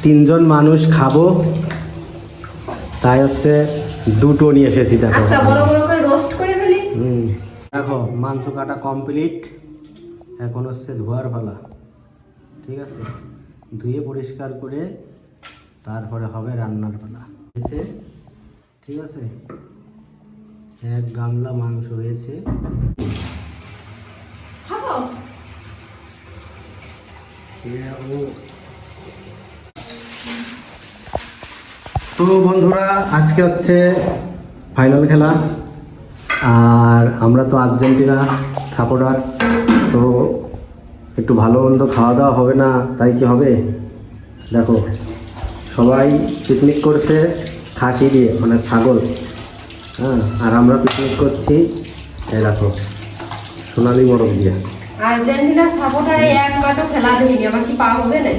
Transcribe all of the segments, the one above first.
তিনজন মানুষ খাবো, তাই হচ্ছে দুটো নিয়ে এসেছি। দেখো আচ্ছা, বড় বড় করে রোস্ট করে ফেলি। দেখো মাংস কাটা কমপ্লিট, এখন হচ্ছে ধোয়ার পালা। ঠিক আছে, ধুয়ে পরিষ্কার করে তারপরে হবে রান্নার পালা। ঠিক আছে, এক গামলা মাংস হয়েছে। তো বন্ধুরা, আজকে হচ্ছে ফাইনাল খেলা, আর আমরা তো আর্জেন্টিনা সাপোর্টার, তো একটু ভালো মন্দ খাওয়া দাওয়া হবে না, তাই কি হবে? দেখো সবাই পিকনিক করছে খাসি দিয়ে, মানে ছাগল, হ্যাঁ, আর আমরা পিকনিক করছি এই দেখো সোনালি মোরগ দিয়ে। আর্জেন্টিনা সাপোর্টারে এক মাঠও খেলা দেয়নি, আমার কি পা হবে না?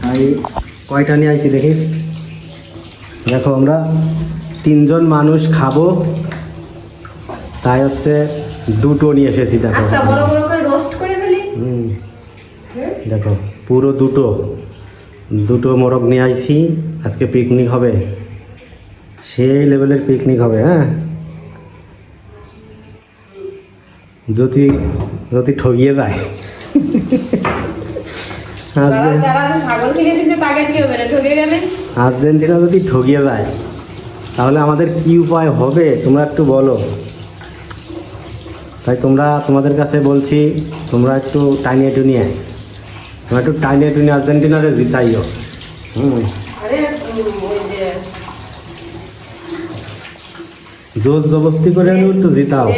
তাই কয়টা নিয়ে আইছি দেখি। দেখো আমরা তিনজন মানুষ খাবো, তাই হচ্ছে দুটো নিয়ে এসেছি। দেখো আচ্ছা, বড় বড় করে রোস্ট করে ফেলি। দেখো পুরো দুটো মোরগ নিয়ে আইছি। আজকে পিকনিক হবে, সেই লেভেলের পিকনিক হবে। হ্যাঁ, যদি ঠগিয়ে যায়, আর্জেন্টিনা যদি ঠগিয়ে যায় তাহলে আমাদের কি উপায় হবে তোমরা একটু বলো। তাই তোমাদের কাছে বলছি, তোমরা একটু টাইনিয়ে টুনিয়ে আর্জেন্টিনারে জিতাইও। জোর জবরদস্তি করে একটু জিতাও।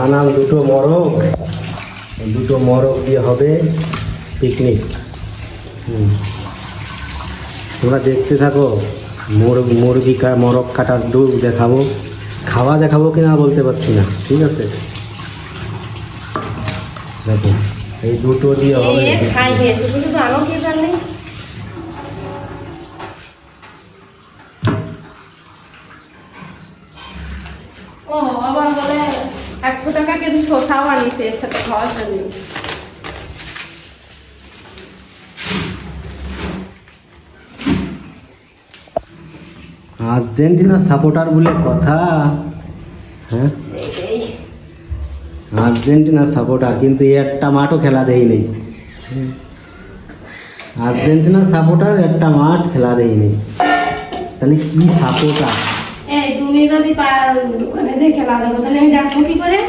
আনাম দুটো মোরগ দিয়ে হবে পিকনিক। তোমরা দেখতে থাকো, মোরগ কাটার ডুব দেখাবো, খাওয়া দেখাবো কিনা বলতে পারছি না। ঠিক আছে, দেখো এই দুটো দিয়ে হবে। ও আবার বলে 100 টাকা কেজি শসাও আনিছে এর সাথে খাওয়ার জন্য। আর্জেন্টিনা সাপোর্টার বলে কথা। হ্যাঁ, আর্জেন্টিনা সাপোর্টার, কিন্তু একটা মাঠও খেলা দেয়নি। আর্জেন্টিনা সাপোর্টার একটা মাঠ খেলা দেয়নি, তাহলে কি সাপোর্টার? এই তুমি যদি ওখানে যে খেলা দেবো তাহলে আমি দেখবো কি করে?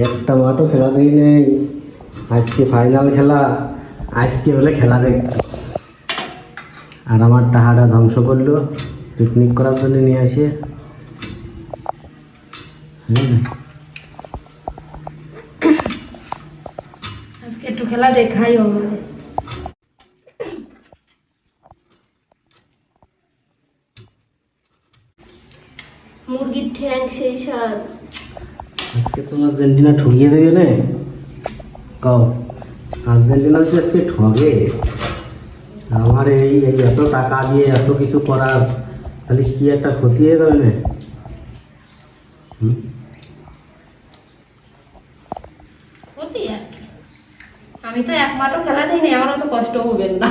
একটা মাঠও খেলা দেয়নি। আজকে ফাইনাল খেলা, আজকে হলে খেলা দেখতে, আর আমার টাকাটা ধ্বংস করলো পিকনিক করার জন্য নিয়ে আসে। আজকে একটু খেলা দেখাই আমাদের। মুরগির ঠ্যাং সেই স্বাদ। আজকে তো আর্জেন্টিনা ঠকিয়ে দেবে না? কও, আর্জেন্টিনা তো আজকে ঠগে। আমার এই এত টাকা দিয়ে এত কিছু করার, তাহলে কি একটা ক্ষতি হয়ে যাবে না? ক্ষতি আর কি, আমি তো এক মাঠও খেলা দিইনি, আমার অত কষ্ট হবে না।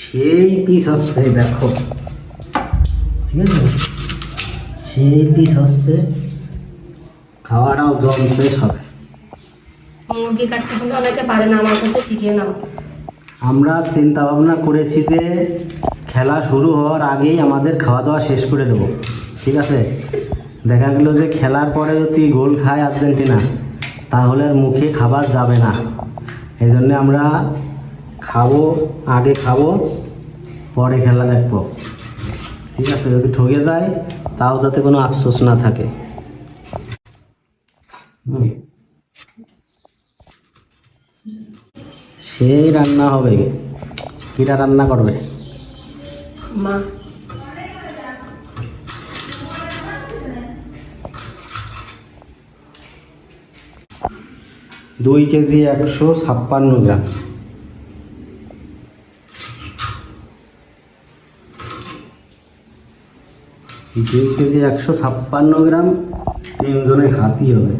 সেই পিস হচ্ছে, দেখো ঠিক আছে, সেই পিস হচ্ছে, খাওয়াটাও জল বেশ হবে। মুরগি কাটতে কিন্তু অনেকে পারে না, আমার কাছে শিখিয়ে নাও। আমরা চিন্তা ভাবনা করেছি যে খেলা শুরু হওয়ার আগেই আমাদের খাওয়া দাওয়া শেষ করে দেবো। ঠিক আছে, দেখা গেল যে খেলার পরে যদি গোল খায় আর্জেন্টিনা, তাহলে আর মুখে খাবার যাবে না। এই জন্যে আমরা আগে খাবো, পরে খেলা দেখবো। ঠিক আছে, যদি ঠকে যায় তাও যাতে কোনো আফসোস না থাকে। সেই রান্না হবে। কিরা রান্না করবে? মা। 2 কেজি 156 গ্রাম। দুই কেজি 156 গ্রাম, 3 জনে খাতি হবে।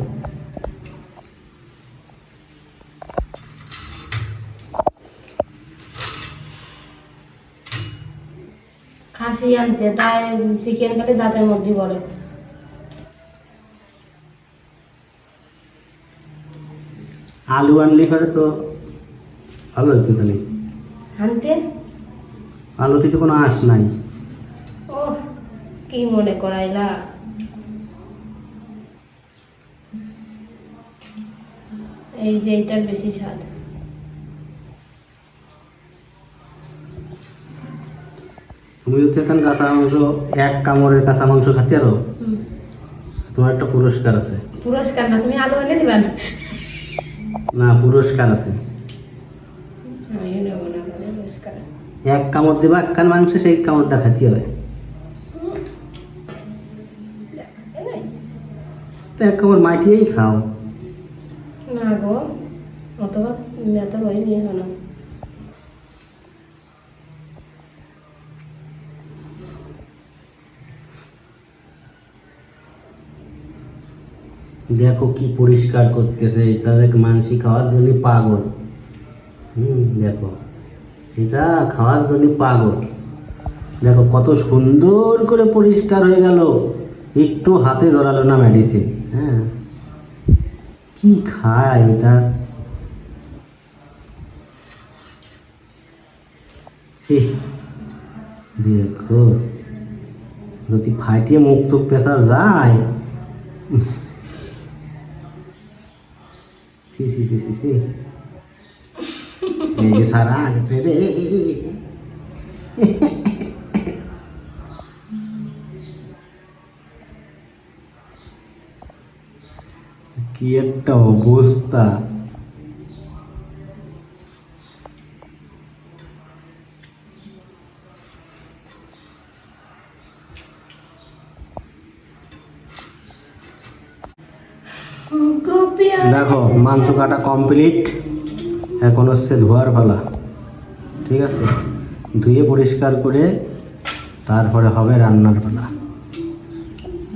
খাসি আনতে তাই চিকেন খালি দাঁতের মধ্যে বলে। আলু আনলি পরে তো ভালো হতো তাহলে। আনতে আলুতে তো কোনো আঁশ নাই। ও কি মনে করাইলা। এই যে এইটার বেশি স্বাদ। তুমি তো এখন কাঁচা মাংস, 1 কামড়ের কাঁচা মাংস খাতে আরো, তোমার একটা পুরস্কার আছে। পুরস্কার না, তুমি আলু এনে দিবা না? না, পুরস্কার আছে। আমিও নেবো না পুরস্কার। 1 কামড় দিবা, 1 কান মাংস, সেই কামড়টা খাতে হবে। তো 1 কামড় মাটিয়েই খাও। না গো, অথবা এত রয়ে নিয়ে না। দেখো কি পরিষ্কার করতেছে, এটা দেখ মানসি খাওয়ার জন্য পাগল। দেখো এটা খাওয়ার জন্য পাগল। দেখো কত সুন্দর করে পরিষ্কার হয়ে গেল, একটু হাতে ধরালো না মেডিসিন। হ্যাঁ, কি খায় এটা। দেখো যদি ফাটিয়ে মুখ টুক পেঁচা যায়। সি সি সি সি সি, এই যে সারা গেছে রে। কি একটা অবস্থা। দেখো মাংস কাটা কমপ্লিট, এখন হচ্ছে ধোয়ার পালা। ঠিক আছে, ধুয়ে পরিষ্কার করে তারপরে হবে রান্নার পালা।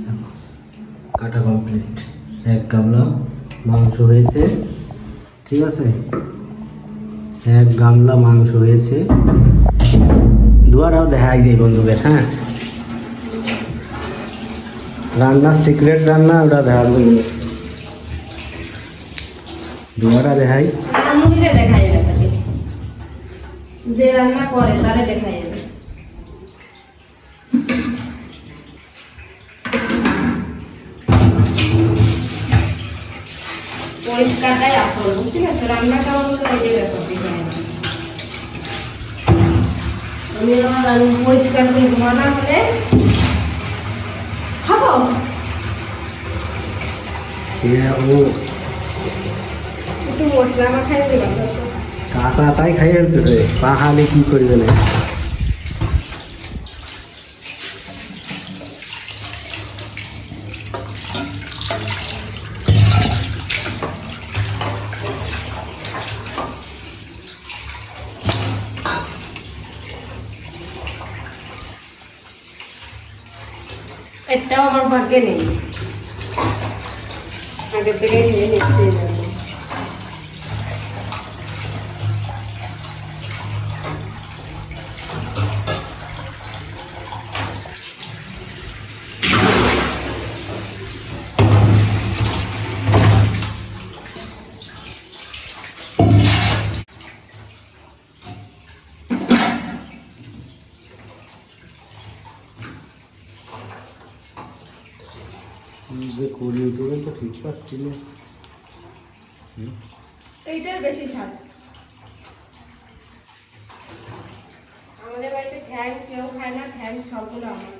দেখো কাটা কমপ্লিট, 1 গামলা মাংস হয়েছে। ঠিক আছে, 1 গামলা মাংস হয়েছে। ধোয়াটাও দেখাই দিই বন্ধুদের। হ্যাঁ, রান্নার সিক্রেট রান্না ওটা দেখা বন্ধু, ধোয়াটা দেখাই। রান্নুরে দেখাই যাবে, যে রান্না করে তারে দেখাই যাবে। পরিষ্কারটাই আসল, বুঝতে পারছো? রান্নাটা অন্য কাজে ব্যাপার দেখাই যাবে। আমি আমার পরিষ্কার করে ঘুমানা হলে খাবো। ও একটু মশলা মাখাই দিবা। কাঁচাটাই খাই ফেলতেছে, পাহাড়ে কি করবে না। একটাও আমার ভাগ্যে নেই, আগে থেকে নিয়ে নিচ্ছি। যে করি ওইটাকে তো ঠিক পাচ্ছি না। এইটার বেশি স্বাদ। আমাদের বাড়িতে ঠ্যাং কেউ খায় না, ঠ্যাং সবগুলো আমার।